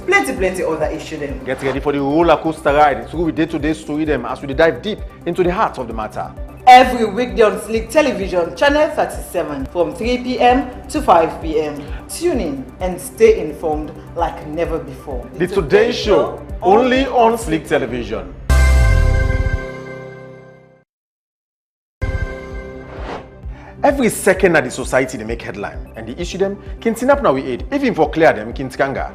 plenty other issues them. Get ready for the roller coaster ride through the day-to-day story them as we dive deep into the heart of the matter. Every weekday on Slik Television, channel 37 from 3 p.m. to 5 p.m. Tune in and stay informed like never before. The Today Show, only on Slik Television. Every second that the society they make headline and the issue them can up now we aid, even for clear them kintkanga.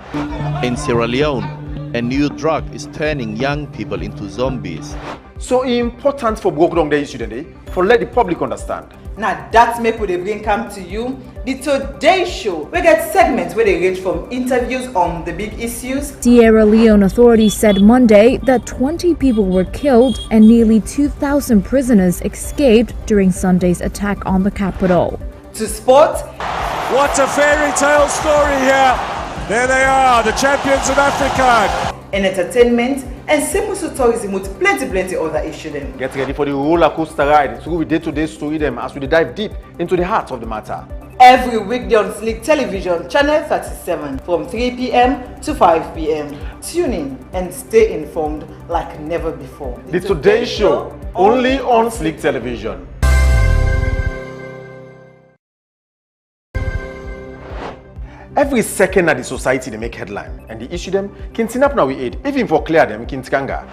In Sierra Leone, a new drug is turning young people into zombies. So important for broke down the issue today, for let the public understand. Now that's make we bring come to you the Today Show. We get segments where they range from interviews on the big issues. Sierra Leone authorities said Monday that 20 people were killed and nearly 2,000 prisoners escaped during Sunday's attack on the capital. To sport. What a fairy tale story here. There they are, the champions of Africa. In entertainment and simple tourism with plenty other issues them. Get ready for the roller coaster ride through the day-to-day story them as we dive deep into the heart of the matter. Every weekday on Slik Television, channel 37 from 3 p.m. to 5 p.m. Tune in and stay informed like never before. The Today Show, only on Slik Television. Every second that the society they make headline and the issue them can up now we aid, even for clear them kintkanga.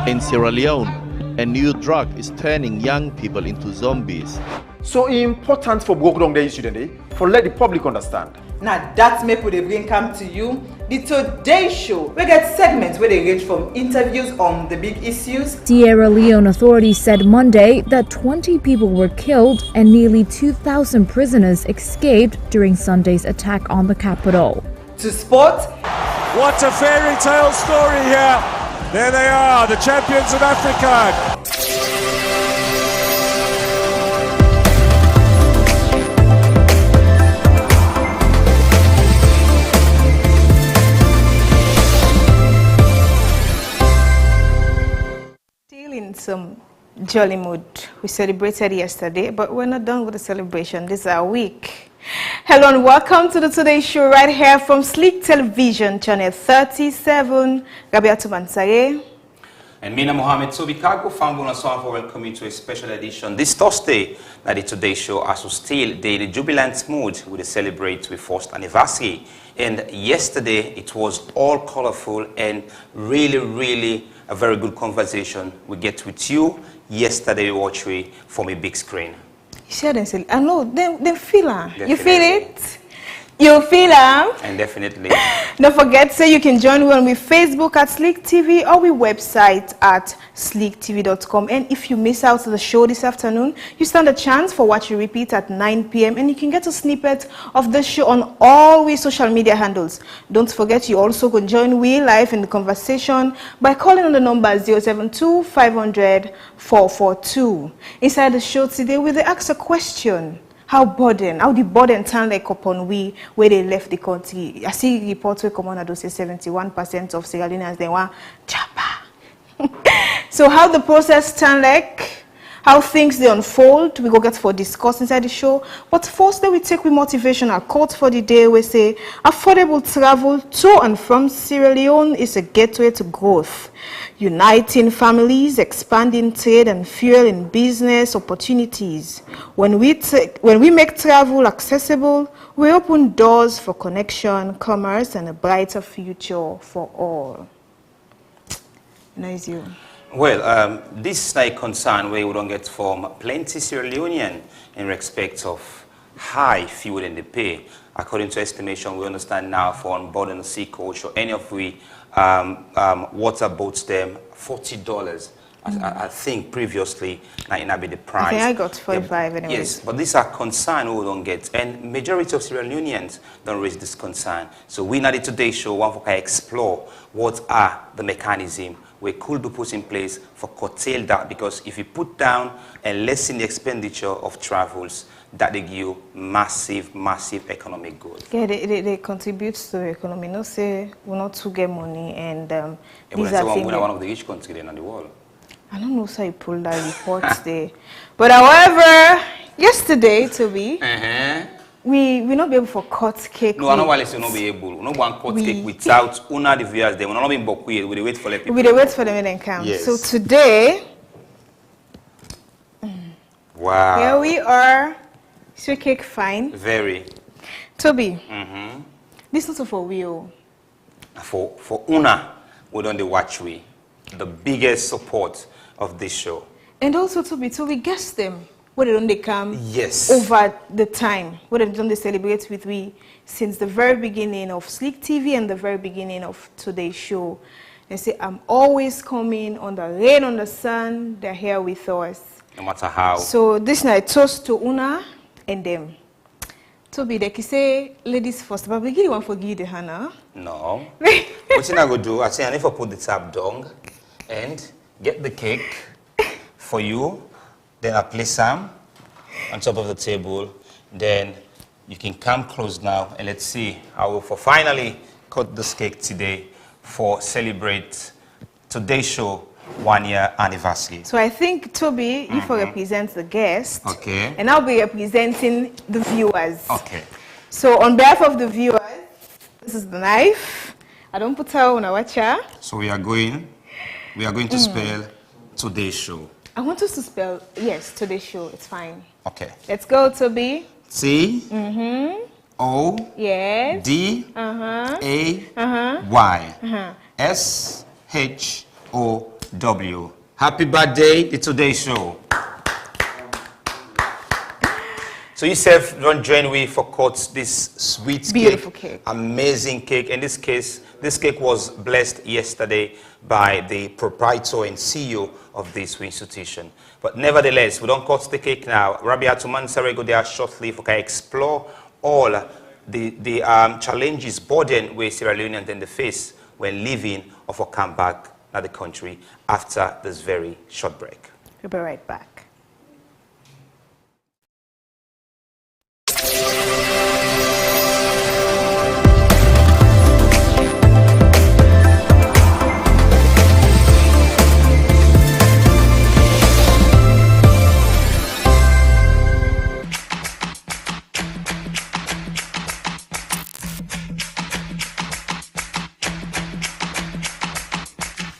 In Sierra Leone, a new drug is turning young people into zombies. So important for broke down the issue today, for let the public understand. Now that's make we bring come to you the Today Show. We get segments where they range from interviews on the big issues. Sierra Leone authorities said Monday that 20 people were killed and nearly 2,000 prisoners escaped during Sunday's attack on the capital. To sport. What a fairy tale story here. There they are, the champions of Africa. Some jolly mood. We celebrated yesterday, but we're not done with the celebration. This is our week. Hello and welcome to the Today Show right here from Slik Television, channel 37. Gabriel Tumansare. And Mina Mohammed Sobikago, Fambuna Swan for welcoming to a special edition this Thursday that the Today Show as we still the jubilant mood with the celebrate the first anniversary. And yesterday it was all colorful and really a very good conversation we get with you yesterday watching from a big screen. You see them say, I know, they feel it. You feel it? You feel it? And definitely. Don't forget, so you can join on with Facebook at Slik TV or with website at sliktv.com. And if you miss out the show this afternoon, you stand a chance for watch and repeat at 9 p.m. and you can get a snippet of the show on all we social media handles. Don't forget, you also can join we live in the conversation by calling on the number 072-500-442. Inside the show today, we'll ask a question. How the burden turn like upon we where they left the country. I see reports where Commander say 71% of Sierra Leoneans they want chapa. So how the process turn like, how things they unfold, we go get for discuss inside the show. But first, we take with motivational quote for the day. We say affordable travel to and from Sierra Leone is a gateway to growth, uniting families, expanding trade and fueling business opportunities. When we make travel accessible, we open doors for connection, commerce, and a brighter future for all. Nice you. Well, this is a concern where we don't get from plenty Sierra Leonean in respect of high fuel in the pay. According to estimation, we understand now for on board and sea coach or any of we water boats them $40. I think previously that might be the price. I think I got 45 anyway. Yes, but these are concerns we don't get, and majority of Sierra Leoneans don't raise this concern. So we now the Today Show want to explore what are the mechanisms we could be put in place for curtail that, because if you put down and lessen the expenditure of travels, that they give you massive economic good. Yeah, they contribute to the economy. No say we not to get money and these are things. We're one of the rich countries in the world. I don't know how you pulled that report there. But however, yesterday, Toby, we not be able for cut cake. No, I know why you not be able. We not want cut cake without una the viewers there. We not be bokuye. We wait for the people. We wait for them and then come. Yes. So today, wow. Here we are. Is your cake fine? Very. Toby. This is not for real. For una, we don't watch we. The biggest support of this show. And also Toby, so we guess them. Whether don't they come yes over the time, whether don't they celebrate with we since the very beginning of Slik TV and the very beginning of today's show. They say, I'm always coming on the rain, on the sun, they're here with us. No matter how. So this night, toast to Una and them. Toby, they can say ladies first, but we give one for give the Hannah. No. What I go do, I say I need to put the tap down and get the cake for you. Then I place some on top of the table. Then you can come close now and let's see how we'll finally cut this cake today for celebrate today's show 1 year anniversary. So I think Toby, you for represent the guest. Okay. And I'll be representing the viewers. Okay. So on behalf of the viewers, this is the knife. I don't put her on a watcher. So we are going to spell today's show. I want us to spell, yes, today's show. It's fine. Okay. Let's go, Toby. T O Yes. D A Y S H O W. Happy birthday, the Today Show. So yourself don't join me for cut this sweet Beautiful cake. Amazing cake. In this case, this cake was blessed yesterday by the proprietor and CEO of this institution. But nevertheless, we don't cut the cake now. Rabia Tumansare go there shortly for can explore all the challenges, burden where Sierra Leoneans then the face when leaving or for come back at the country after this very short break. We'll be right back.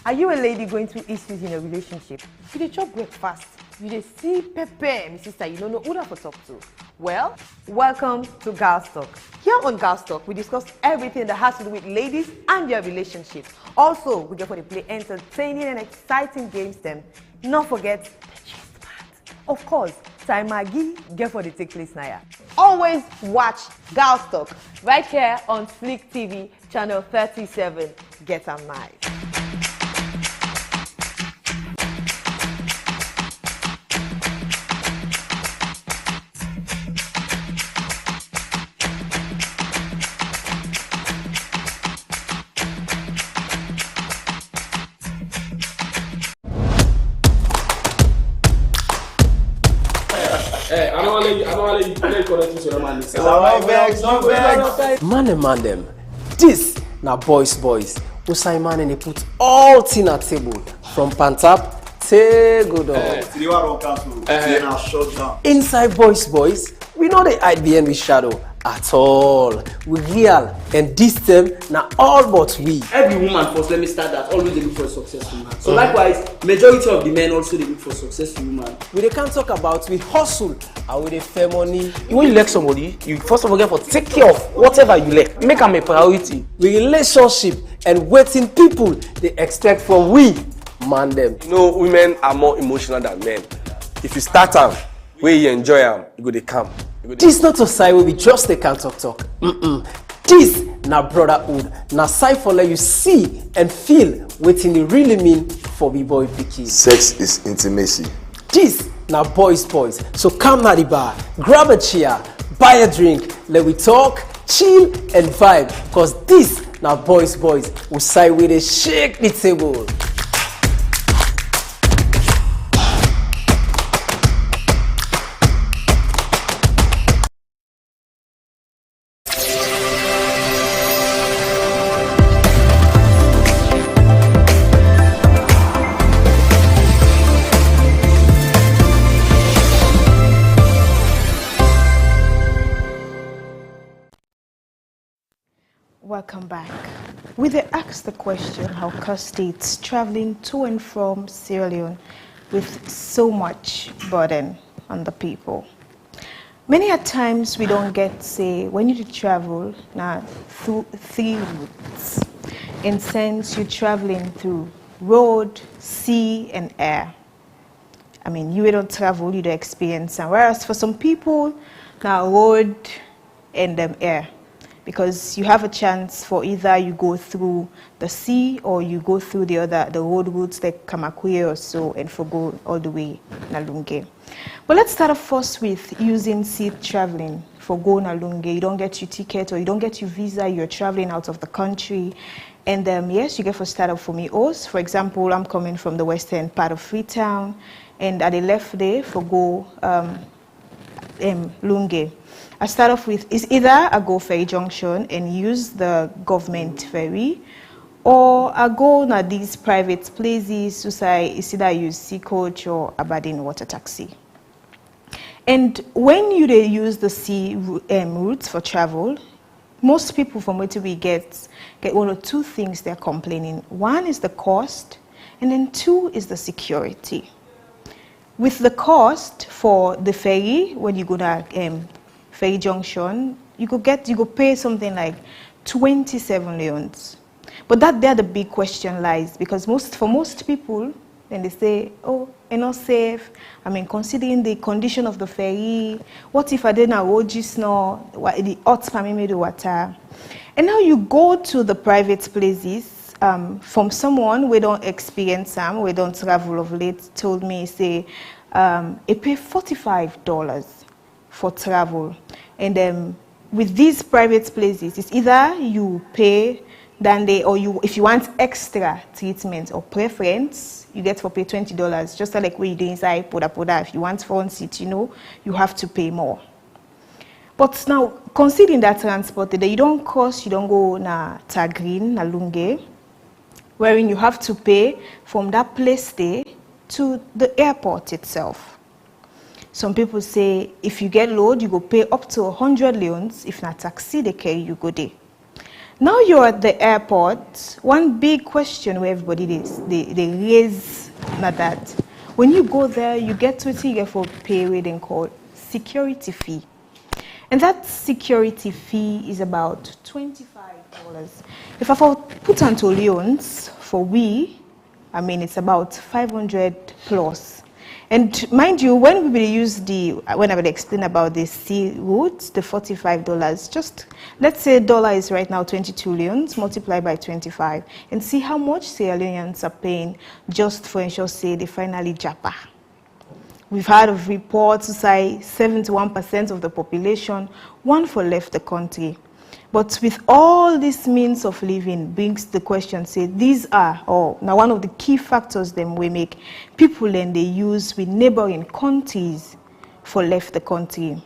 Are you a lady going through issues in a relationship? You dey chop breakfast, you dey see pepper, my sister, you don't know who to talk to. Well, welcome to Girls Talk. Here on Girls Talk, we discuss everything that has to do with ladies and their relationships. Also, we get for the play entertaining and exciting games them. Not forget the gist part. Of course, time Maggie get for the take place now. Always watch Girls Talk right here on Slik TV, channel 37. Get a nice. Hey, I don't want to let you connect to the man. Man them. This na boys. Usai man and they put all thing at table from Pantap to Godo. Inside boys, we know they hide behind the shadow at all. We real and this them na all but we. Every woman first, let me start that, always they look for a successful man. So likewise, majority of the men also they look for successful woman. We they can't talk about we hustle and we they fair money. When you like somebody, you first of all get for take care of whatever you like. Make them a priority. We relationship and waiting people they expect from we man them. You know, women are more emotional than men. If you start them, where you enjoy them, you go they come. This not a side where we just they can't talk. This na brotherhood. Na side for let you see and feel what it really mean for we boy picky. Sex is intimacy. This na boys. So come na the bar, grab a chair, buy a drink, let we talk, chill and vibe. Cause this na boys who side with they shake the table. Welcome back. We asked the question how car states traveling to and from Sierra Leone with so much burden on the people. Many a times we don't get, say, when you travel now through 3 routes. In sense, you're traveling through road, sea, and air. I mean, you don't travel, you don't experience. And whereas for some people, now road and air. Because you have a chance for either you go through the sea or you go through the road routes like Kamakwe or so and go all the way Nalunge. But let's start off first with using sea traveling for go Nalunge. You don't get your ticket or you don't get your visa, you're traveling out of the country. And yes, you get for start off for me also. For example, I'm coming from the western part of Freetown and at the left there for go Lunge. I start off with, is either I go ferry junction and use the government ferry, or I go to these private places, so say, it's either I use sea coach or Aberdeen water taxi. And when you use the sea routes for travel, most people from what we get one or two things they're complaining. One is the cost, and then 2 is the security. With the cost for the ferry, when you go to ferry junction, you go pay something like 27 leones. But there the big question lies, because for most people, then they say, oh, it's not safe. I mean, considering the condition of the ferry, what if I didn't know snow, the hot the water? And now you go to the private places from someone we don't experience them, we don't travel of late, told me, say, it pay $45 for travel. And with these private places, it's either you pay or if you want extra treatment or preference, you get for pay $20. Just like what you do inside Poda. If you want front seat, you have to pay more. But now, considering that transport, you don't go na Tagrin, na Lunge, wherein you have to pay from that place there to the airport itself. Some people say if you get load, you go pay up to 100 leones. If not taxi, they carry you go there. Now you're at the airport. One big question where everybody they raise not that. When you go there, you get what you get for pay what they call security fee. And that security fee is about $25. If I put onto leones for I mean it's about 500 plus. And mind you, when we use when I will explain about the sea route, the $45, just let's say dollar is right now 22 leones, multiply by 25, and see how much Sierra Leoneans are paying just for ensure say they finally japa. We've heard of reports to say 71% of the population want for left the country. But with all these means of living brings the question, say these are, now one of the key factors them we make people and they use with neighboring countries for left the country.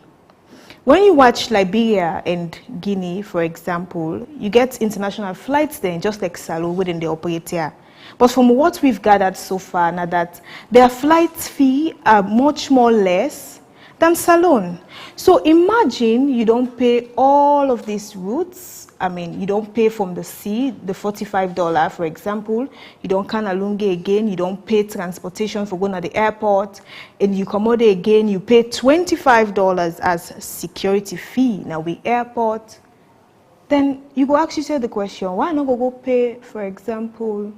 When you watch Liberia and Guinea, for example, you get international flights there, just like Salo within the operate here. But from what we've gathered so far, now that their flight fee are much more less than Salone. So imagine you don't pay all of these routes. I mean, you don't pay from the sea, the $45, for example. You don't can Alunge again. You don't pay transportation for going to the airport. And you come out there again, you pay $25 as security fee. Now, we airport. Then you go actually say the question, why not go pay, for example,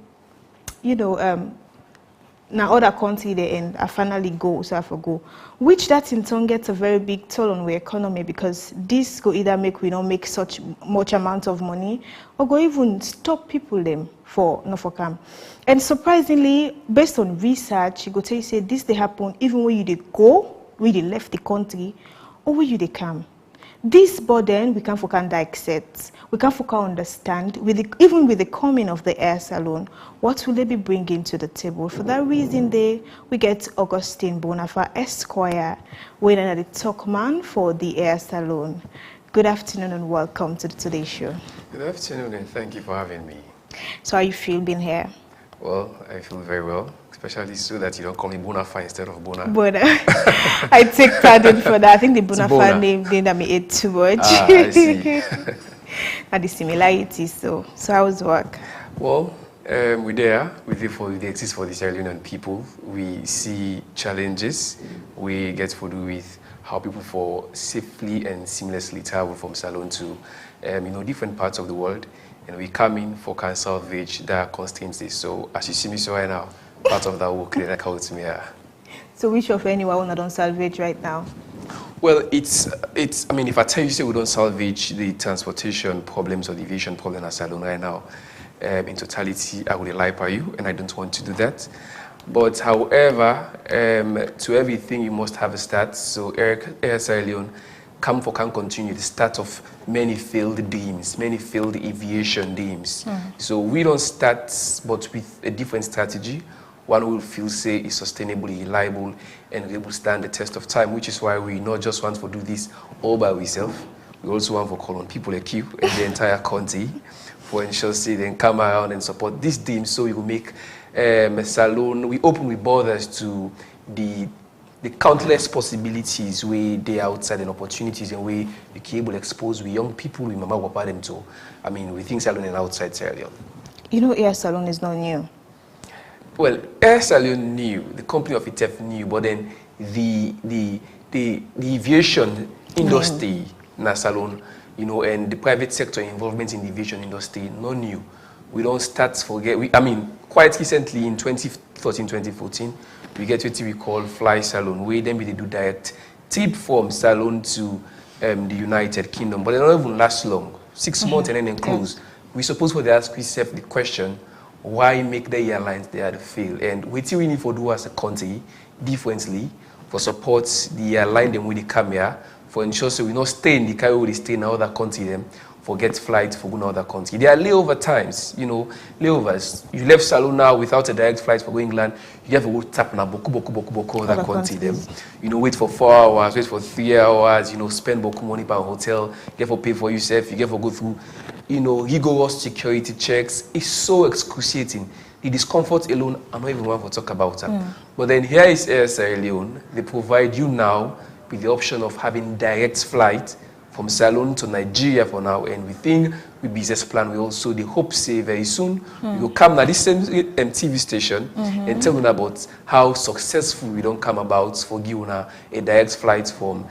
now other country they end, I finally go, so I go. Which that in turn gets a very big toll on our economy, because this go either make we don't make such much amount of money, or go even stop people them for no for come. And surprisingly, based on research, you go tell you say this they happen even when you they go, when they left the country, or when you they come. This burden we can accept, we can understand, even with the coming of the air salon, what will they be bringing to the table? For that reason, we get Augustine Bonafa Esquire, winner at the talk man for the air salon. Good afternoon and welcome to the Today Show. Good afternoon and thank you for having me. So how you feel being here? Well, I feel very well, especially so that you don't call me Bonafa instead of Bona. Bona. I take pardon for that. I think the Bonafa name didn't me it too much. I see. at the similarities. So how's work? Well, we exist for the Sierra Leonean people. We see challenges. We get to do with how people for safely and seamlessly travel from Salone to different parts of the world. And we come in for can salvage that constraints this. So as you see me so right now, part of that work that I to me. So which of anyone don't salvage right now? Well, it's. I mean, if I tell you, say we don't salvage the transportation problems or the aviation problem at Salone right now, in totality, I would lie by you, and I don't want to do that. But however, to everything you must have a start. So Air Sierra Leone can continue the start of many failed dreams, many failed aviation dreams. So we don't start, but with a different strategy. One will feel, say, is sustainably reliable and able to stand the test of time, which is why we not just want to do this all by ourselves. We also want to call on people like you and the entire country for ensure, say, they come around and support this team so we will make Salone, we open with borders to the countless possibilities where they are outside and opportunities and where we can able to expose we young people, we remember what them to. I mean, we think Salone and outside Sierra Leone. You know, Air Salone is not new. Well, Air Salone new, the company of itself new, but then the aviation industry in Salone, and the private sector involvement in the aviation industry, not new. We don't start quite recently in 2013, 2014, we get what we call Fly Salone, where then we do direct trip from Salone to the United Kingdom, but they don't even last long, 6 months and then close. We suppose for the ask ourselves the question, why make the airlines there to fail? And what we need to do as a country differently for support the airline them with the camera for ensure so we not stay in the carrier where they stay in another country them for get flights for go to another country. There are layover times, layovers. You left Salone now without a direct flight for going England, you have to go tap na boku other country them. Wait for 4 hours, wait for 3 hours, spend boku money per hotel, you have to pay for yourself, you have to go through rigorous security checks. It's so excruciating. The discomfort alone, I'm not even want to talk about that. But then here is Air Sierra Leone. They provide you now with the option of having direct flight from Salone to Nigeria for now. And we think with business plan, we also, they hope, say very soon, we will come at this same TV station and tell you about how successful we don't come about for giving a direct flight from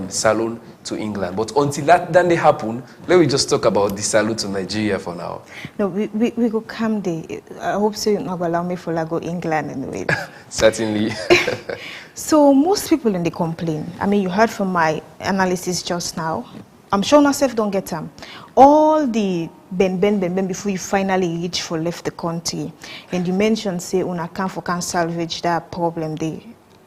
Salone to England. But until that they happen, let me just talk about the Salone to Nigeria for now. No, we go come there. I hope so you're not going to allow me for go England anyway. Certainly. So most people in the complain. I mean, you heard from my analysis just now. I'm sure myself don't get them. All the ben before you finally reach for left the country. And you mentioned, say, una can salvage that problem there.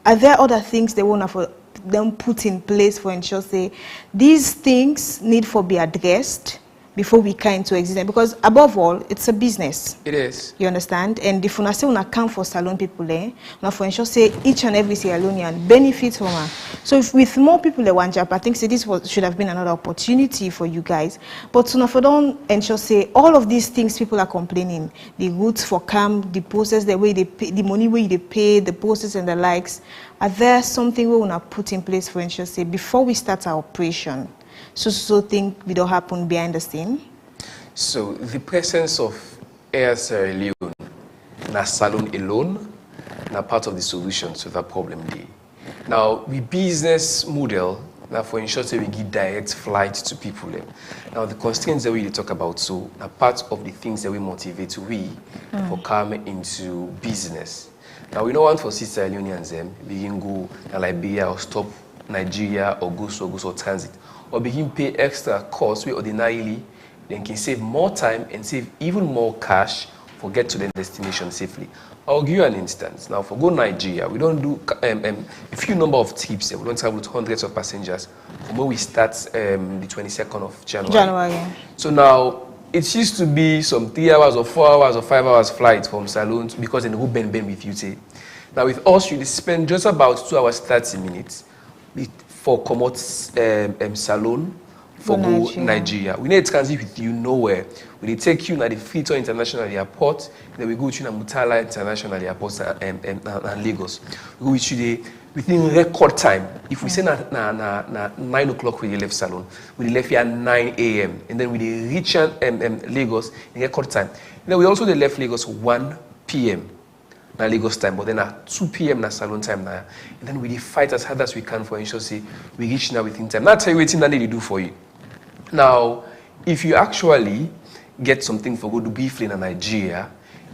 Are there other things they want for them put in place for ensure, say, these things need for be addressed before we come into existence? Because above all, it's a business. It is. You understand? And if una say una come for Salone people there, una for ensure, say, each and every Sierra Leonean benefits from her. So if with more people at one job, I think say this should have been another opportunity for you guys. But una for don't ensure, say, all of these things people are complaining, the routes for camp, the process, the way they pay, the money where they pay, the process and the likes. Are there something we want to put in place for ensure, say, before we start our operation, so thing we don't happen behind the scene? So the presence of Air Sierra Leone, na Salone alone, na part of the solution to that problem there. Now, the business model, now for ensure that we give direct flight to people. Now, the constraints that we talk about, so na part of the things that we motivate for coming into business. Now, we don't want for Sierra Leoneans begin go to Liberia or stop Nigeria or go so transit, or begin pay extra costs we ordinarily then can save more time and save even more cash for get to the destination safely. I'll give you an instance. Now, for go Nigeria, we don't do a few number of trips. We don't travel with hundreds of passengers from when we start the 22nd of January. So now, it used to be some 3 hours or 4 hours or 5 hours flight from Salone because they go bend with you. Say. Now, with us, you spend just about 2 hours 30 minutes for commode Salone for go Nigeria. We need to transit with you nowhere. We take you to the Fito International Airport, then we go to Mutala International Airport and Lagos. We go with you within record time. If we say na 9 o'clock we left Salone, we left here at 9 a.m. and then we reach Lagos in record time. And then we also left Lagos 1 p.m. na Lagos time, but then at 2 p.m. na Salone time now. And then we fight as hard as we can for ensure say we reach now within time. Now tell you what that they do for you. Now, if you actually get something for go to briefly in Nigeria,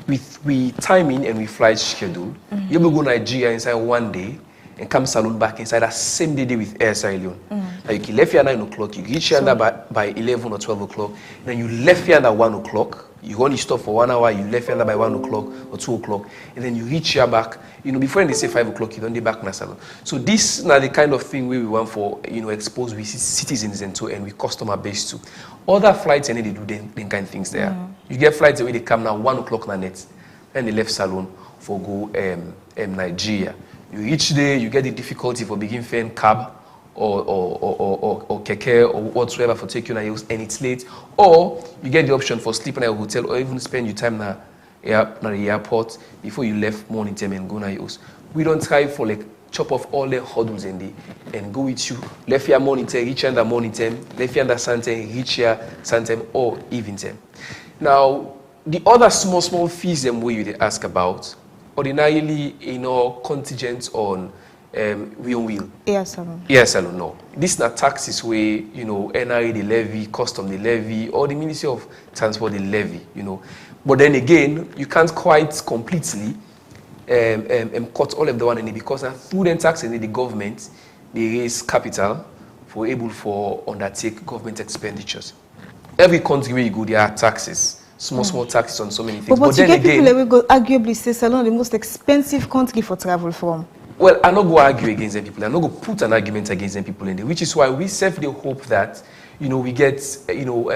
with timing and with flight schedule, you will go Nigeria inside one day and come Salone back inside that same day with Air Leone. Like you left here at 9 o'clock, you reach here by 11 or 12 o'clock, and then you left here at 1 o'clock, you only stop for 1 hour, you left here by 1 o'clock or 2 o'clock, and then you reach here back, before they say 5 o'clock, you don't be back in Salone. So this is the kind of thing we want for, expose with citizens and with customer base too. Other flights, and they do them kind of things there. You get flights where they come now 1 o'clock na net, and they left Salone for go Nigeria. You reach there, you get the difficulty for begin fare cab or keke or whatsoever for take you and it's late, or you get the option for sleeping at a hotel or even spend your time na the airport before you left morning time and go na yours. We don't try for chop off all the hurdles and go with you. Left here morning time, reach under morning time, left here under sun time, reach here sun time or evening time. Now the other small fees them where you ask about. Ordinarily, contingent on wheel. Air Salone. Air Salone, no. These are taxes where, NRA the levy, custom the levy, or the Ministry of Transport the levy, But then again, you can't quite completely cut all of the one in it because through the tax and the government, they raise capital for able for undertake government expenditures. Every country where you go, there are taxes. Small taxes on so many things. But then you get again, people that will go arguably say Salone the most expensive country for travel from. Well, I'm not going to argue against them people. I'm not going to put an argument against them people in there, which is why we the hope that, we get,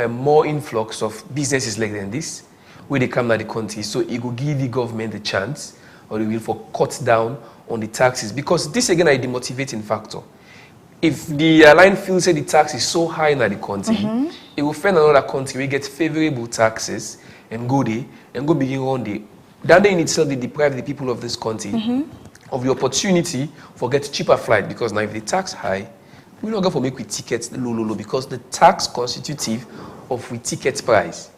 more influx of businesses like this, where they come to the country. So it will give the government the chance, or they will for cut down on the taxes. Because this, again, is the motivating factor. If the airline feels that the tax is so high in the country, it will find another country where get favorable taxes and go there and go begin on there. That in itself, they deprive the people of this country of the opportunity for get cheaper flight, because now if the tax high, we don't go for make with tickets low because the tax constitutive of with ticket price.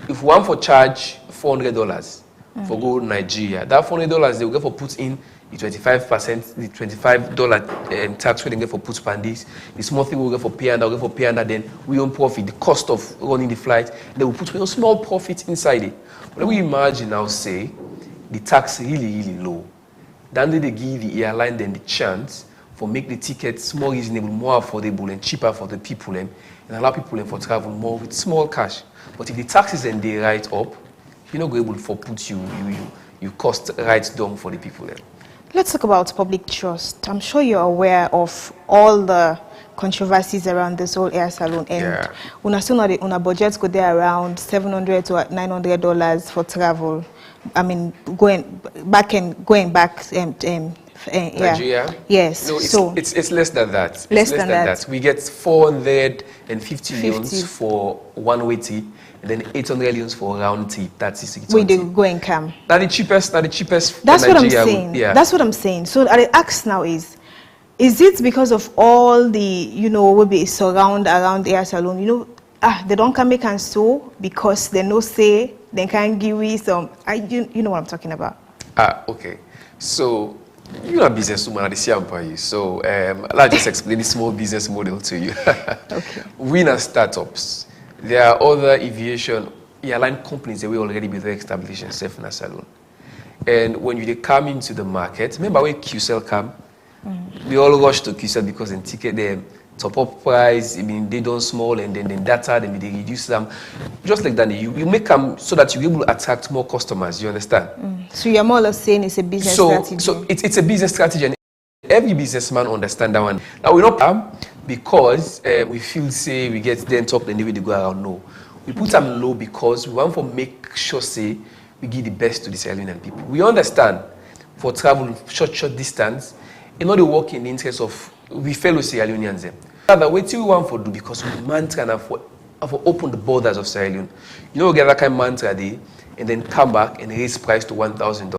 If one for charge $400 for go Nigeria, that $400 they will get for put in the 25%, the $25 tax we get for put pandis. The small thing we get for pay under, then we own profit, the cost of running the flight, they will put a small profit inside it. But we imagine now say the tax really low. Then they give the airline then the chance for make the tickets more reasonable, more affordable and cheaper for the people and allow people for travel more with small cash. But if the taxes and they write up, you're not able for put you cost right down for the people then. Let's talk about public trust. I'm sure you're aware of all the controversies around this whole Air Salone, and una budgets go there around $700 to $900 for travel. I mean, going back. Nigeria? Yes. No, it's less than that. Less than that. We get 450 leones for one-way tip, and then 800 leones for round tip. That's it. We do go and come. That's the cheapest. That's what I'm saying. That's what I'm saying. So the ask now is it because of all the will be surround around Air Salone? They don't come make and so because they no say they can give you some. You know what I'm talking about. Okay. So you're a businesswoman at the CMPI. So let's just explain the small business model to you. Okay. We are startups. There are other aviation airline companies that will already be very established and safe in a Salone. And when they come into the market, remember when QCell come, we all rush to QCell because in ticket them top up price, they don't small and then data, then they reduce them. Just like that, you make them so that you're able to attract more customers, you understand? So you're more or less saying it's a business strategy. So it's a business strategy and every businessman understand that one. Now we not because we feel say we get them top then they go around. No. We put them low because we want to make sure say we give the best to the Sierra Leonean people. We understand for travel short distance, in order to work in the interest of we fellow Sierra Leoneans. Rather, what we want to do because we mantra and for open the borders of Sierra Leone. We get that kind of mantra there and then come back and raise price to $1,000.